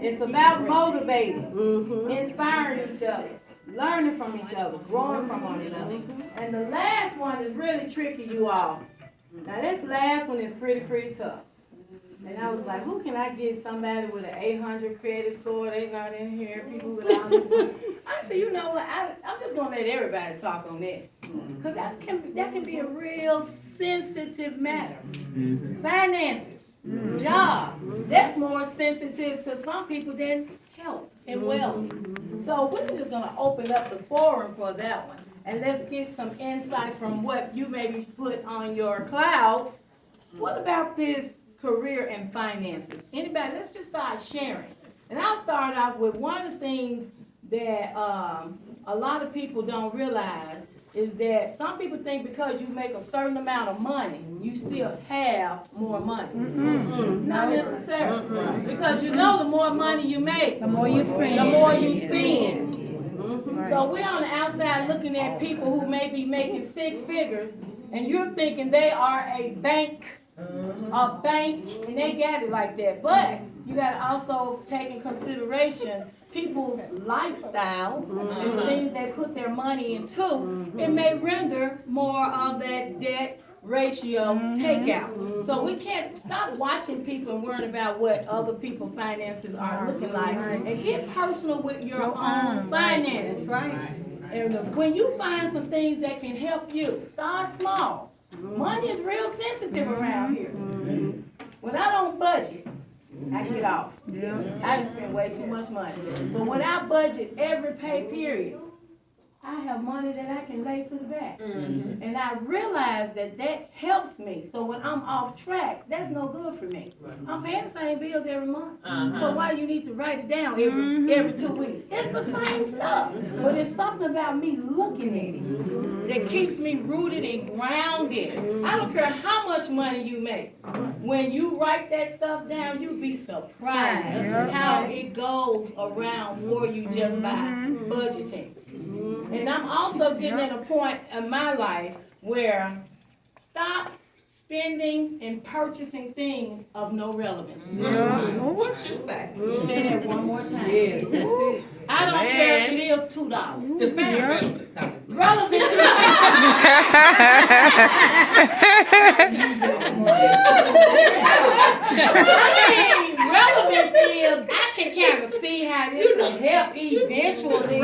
It's about motivating, inspiring each other, learning from each other, growing from one another. And the last one is really tricky, you all. Now this last one is pretty tough. And I was like, who can I get somebody with an 800 credit score? They not in here, people with all this money. I said, you know what, I'm just going to let everybody talk on that. Because that can be a real sensitive matter. Finances, jobs, that's more sensitive to some people than health and wellness. So we're just going to open up the forum for that one. And let's get some insight from what you maybe put on your clouds. What about this career and finances? Anybody? Let's just start sharing. And I'll start off with one of the things that a lot of people don't realize is that some people think because you make a certain amount of money, you still have more money. Not necessarily. Because you know the more money you make, the more you spend. The more you spend. So we're on the outside looking at people who may be making six figures, and you're thinking they are a bank, and they got it like that. But you got to also take in consideration people's lifestyles and the things they put their money into. It may render more of that debt ratio takeout. So we can't stop watching people and worrying about what other people's finances are looking like, and get personal with your own finances, right? And when you find some things that can help you, start small. Money is real sensitive around here. When I don't budget, I get off. I just spend way too much money. But when I budget every pay period, I have money that I can lay to the back. And I realize that helps me. So when I'm off track, that's no good for me. I'm paying the same bills every month. So why do you need to write it down every 2 weeks? It's the same stuff. But it's something about me looking at it that keeps me rooted and grounded. I don't care how much money you make. When you write that stuff down, you'll be surprised how it goes around for you just by budgeting. And I'm also getting at a point in my life where stop spending and purchasing things of no relevance. What you say? Say that one more time. Yes, that's it. I don't care if it is $2. Define relevant. Relevance is I can kind of see how this will help eventually.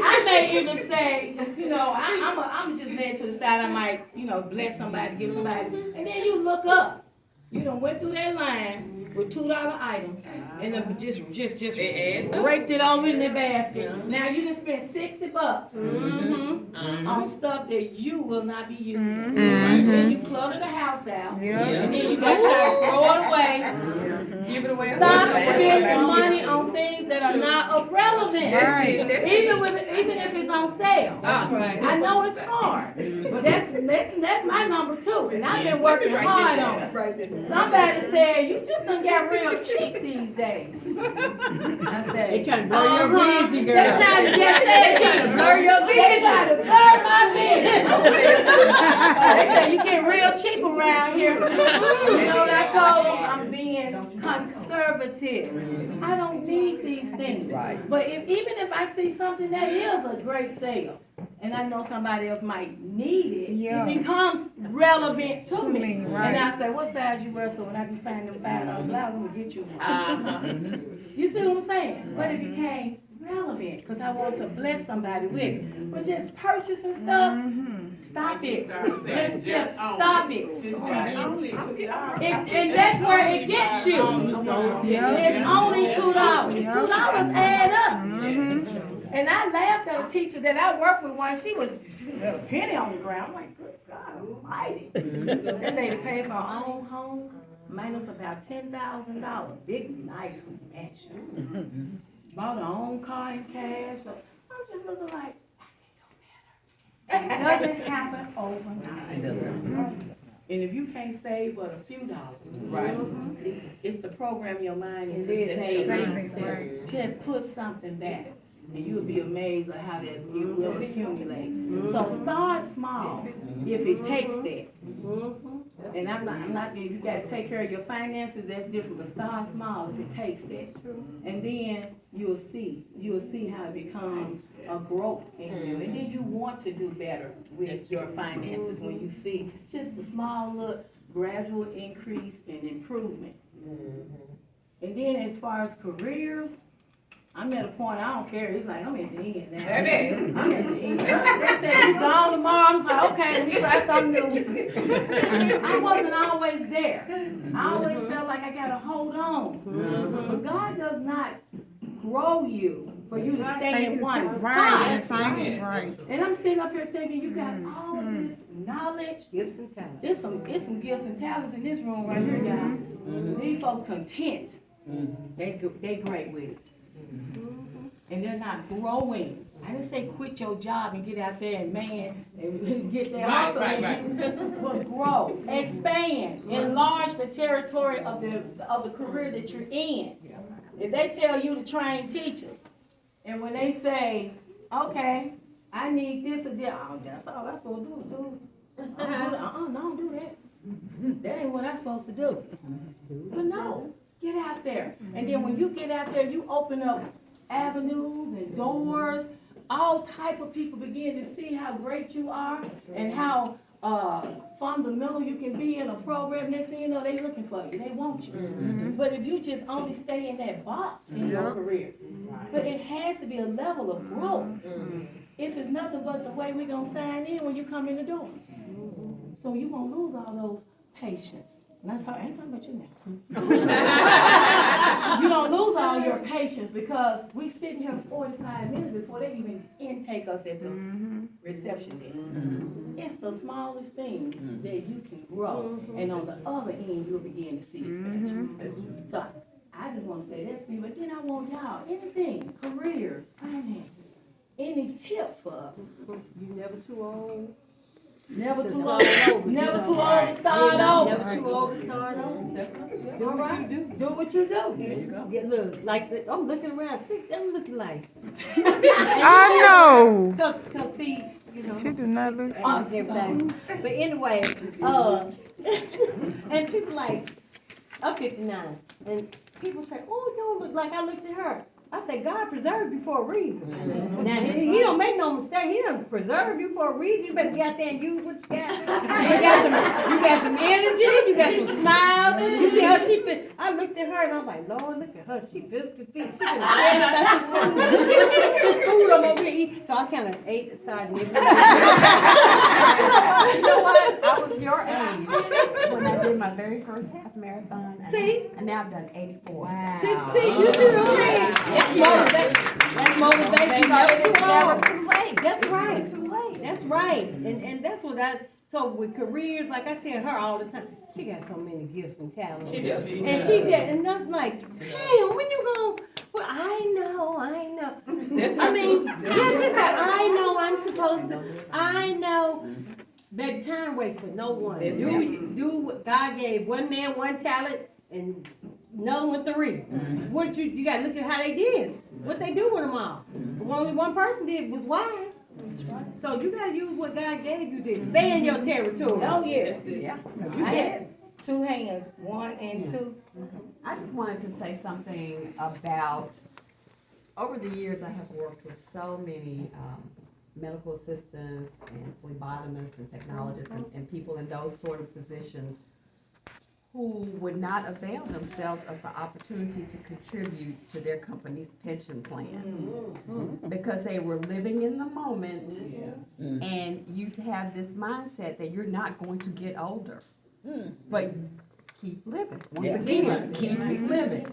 I may even say, I'm just laying to the side. I might, bless somebody, give somebody, and then you look up. You done went through that line with $2 items, and then just raked it over in the basket. Now you done spent $60 on stuff that you will not be using. Then you clutter the house out, and then you got to try to throw it away. Give it away. Stop spending money on things that are not of relevance. Even if it's on sale. I know it's hard, but that's my number 2, and I've been working hard on it. Somebody said, you just done got real cheap these days. I said, they trying to blur your vision, girl. They trying to blur your vision. They trying to blur my vision. They say you get real cheap around here. You know what I told them? I'm being conservative. I don't need these things. But even if I see something that is a great sale, and I know somebody else might need it, it becomes relevant to me. And I say, what size you wear? So when I be finding them $5 blouses, I'm going to get you one. You see what I'm saying? But it became relevant because I want to bless somebody with it. But just purchasing stuff, stop it. Let's just stop it. And that's where it gets you. It's only $2. $2 add up. And I laughed at a teacher that I worked with once. She had a penny on the ground. I'm like, good God almighty. That lady paid for her own home, minus about $10,000. Big, nice mansion. Bought her own car in cash. So I'm just looking like, I can do better. It doesn't happen overnight. And if you can't save but a few dollars, it's to program your mind into saving. Just put something back. And you'll be amazed at how that it will accumulate. So start small if it takes that. And I'm not, you gotta take care of your finances, that's different, but start small if it takes that. And then you'll see how it becomes a growth in you. And then you want to do better with your finances when you see just a small little gradual increase and improvement. And then as far as careers, I'm at a point, I don't care. It's like, I'm at the end now. I'm at the end. They said, you gone tomorrow. I'm like, okay, let me try something new. I wasn't always there. I always felt like I got to hold on. But God does not grow you for you to stay in one spot. Right. And I'm sitting up here thinking, you got all this knowledge. Gifts and talents. There's some gifts and talents in this room right here, y'all. These folks content. They great with it. And they're not growing. I didn't say quit your job and get out there and man and get there hustle. But grow, expand, enlarge the territory of the career that you're in. If they tell you to train teachers, and when they say, okay, I need this or that, oh, that's all I'm supposed to do. No, don't do that. That ain't what I'm supposed to do. But no, get out there. And then when you get out there, you open up avenues and doors. All type of people begin to see how great you are and how fundamental you can be in a program. Next thing you know, they looking for you. They want you. But if you just only stay in that box in your career, but it has to be a level of growth. If it's nothing but the way we're going to sign in when you come in the door. So you won't lose all those patience. I ain't talking about you now. You don't lose all your patience because we sitting here 45 minutes before they even intake us at the reception desk. It's the smallest things that you can grow. And on the other end, you'll begin to see expansions. So I just want to say that's me, but then I want y'all, anything, careers, finances, any tips for us? You never too old. Never too old. Never too old to start over. Never too old to start over. Do what you do. Do what you do. There you go. Yeah, look, like I'm looking around 60. I'm looking like. I know. Cause see, you know. She do not look And everything. But anyway, and people like, I'm 59, and people say, oh, you don't look like I looked at her. I say, God preserved you for a reason. Now, he don't make no mistake. He done preserve you for a reason. You better get out there and use what you got. You got some energy. You got some smile. You see how she fit. I looked at her and I was like, Lord, look at her. She physically fit. She been this food I'm over here eating. So I kind of ate the side of it. You know what? I was your age when I did my very first half marathon. See? And now I've done 84. Wow. See, you see what I'm saying? That's motivation. That's motivation. It's never too late. That's right. Too late. That's right. And that's what so with careers, like I tell her all the time, she got so many gifts and talents. She does. And I'm like, hey, when you going, well, I know. She said, I know I'm supposed to, I know. Baby, time waits for no one. Do what God gave one man, one talent, and another one 3. What you got to look at how they did. What they do with them all. Only one person did was wise. That's right. So you got to use what God gave you to expand your territory. Oh, yes. Yeah. I had 2 hands, 1 and 2. I just wanted to say something about, over the years I have worked with so many medical assistants and phlebotomists and technologists and people in those sort of positions who would not avail themselves of the opportunity to contribute to their company's pension plan because they were living in the moment and you have this mindset that you're not going to get older, but keep living. Once again, keep living.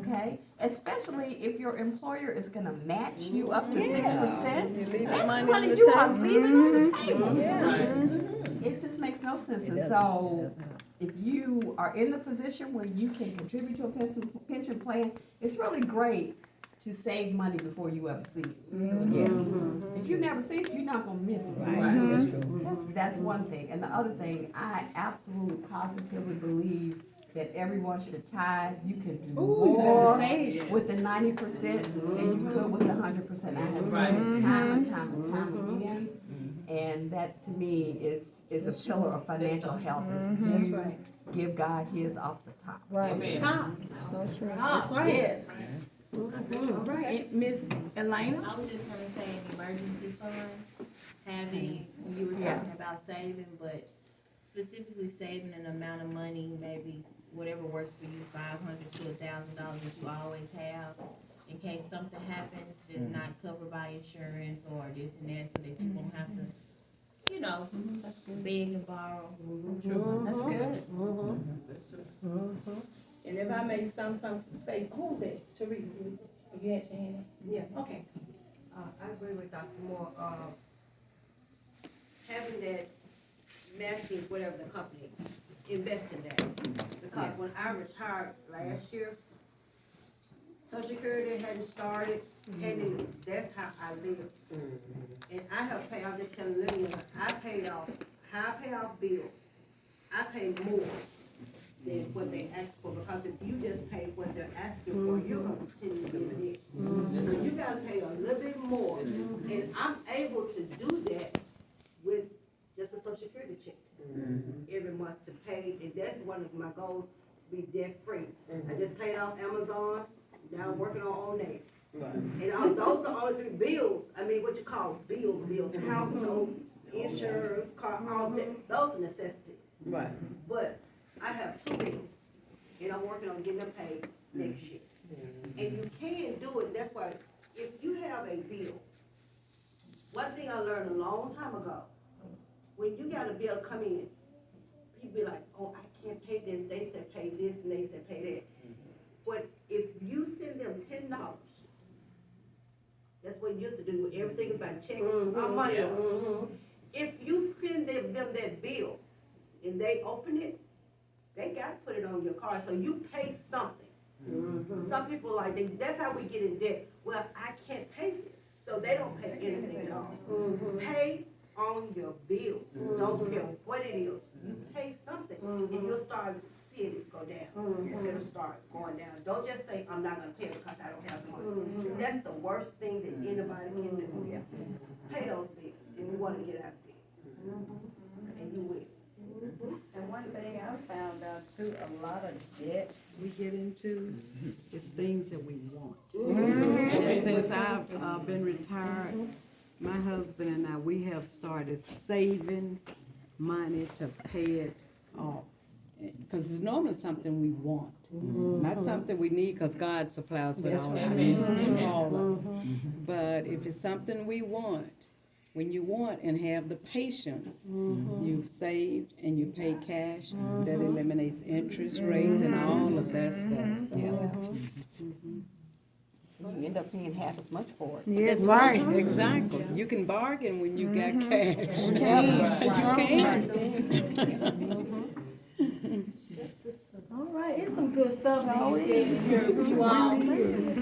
Okay, especially if your employer is going to match you up to 6%. That's money you are leaving on the table. It just makes no sense. And so, if you are in the position where you can contribute to a pension plan, it's really great to save money before you ever see it. If you never see it, you're not going to miss it. Right. That's true. That's one thing. And the other thing, I absolutely positively believe that everyone should tithe. You can do more with the 90% than you could with the 100%. I have seen it time and time again. And that to me is a pillar of financial health, is That's right. give God his off the top. Right. Top. So true. Ah, right. yes. All right, Miss Elena? I was just gonna say an emergency fund, having, you were Yeah. talking about saving, but specifically saving an amount of money, maybe whatever works for you, $500 to $1,000 that you always have, in case something happens that's not covered by insurance or this and that, so that you won't have to, you know, beg and borrow. That's good. And if I may something to say, who's that? Teresa, you had your hand up? Yeah, Okay. I agree with Dr. Moore, having that matching whatever the company, invest in that. Because when I retired last year, Social Security hadn't started, and that's how I live. And I have paid, I'm just telling Lillian, I pay off bills, I pay more than what they ask for, because if you just pay what they're asking for, you're gonna continue to get it. So you gotta pay a little bit more, and I'm able to do that with just a Social Security check every month to pay, and that's one of my goals, to be debt free. I just paid off Amazon, now I'm working on Old Navy. And those are the only three bills, I mean, what you call bills, household, insurance, car, all that, those are necessities. Right. But I have two bills, and I'm working on getting them paid next year. And you can do it, that's why, if you have a bill, one thing I learned a long time ago, when you got a bill come in, people be like, oh, I can't pay this, they said pay this, and they said pay that. But if you send them $10, that's what you used to do, everything is about checks, or money orders. If you send them that bill, and they open it, they gotta put it on your card, so you pay something. Some people that's how we get in debt. Well, I can't pay this, so they don't pay anything at all. Pay on your bills, don't care what it is, you pay something, and you'll start seeing it go down. It'll start going down. Don't just say, I'm not gonna pay it because I don't have the money. That's the worst thing that anybody can do. Pay those bills, if you wanna get out of debt. And you will. And one thing I found out too, a lot of debt we get into is things that we want. And since I've been retired, my husband and I, we have started saving money to pay it off. Because it's normally something we want, not something we need, because God supplies with all our needs, all of them. But if it's something we want, when you want and have the patience, you saved and you pay cash, that eliminates interest rates and all of that stuff. So. You end up paying half as much for it. Yes, right. Exactly. You can bargain when you got cash. You can. All right, it's some good stuff being said here, you all.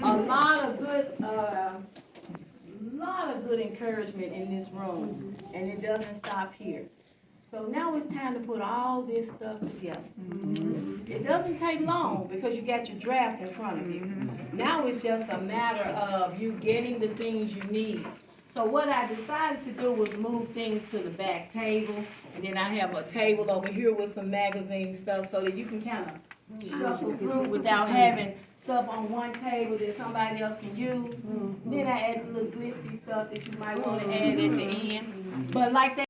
A lot of good encouragement in this room, and it doesn't stop here. So now it's time to put all this stuff together. It doesn't take long because you got your draft in front of you. Now it's just a matter of you getting the things you need. So what I decided to do was move things to the back table, and then I have a table over here with some magazine stuff so that you can kind of shuffle through without having stuff on one table that somebody else can use. Then I add the little glitzy stuff that you might want to add at the end. But like that.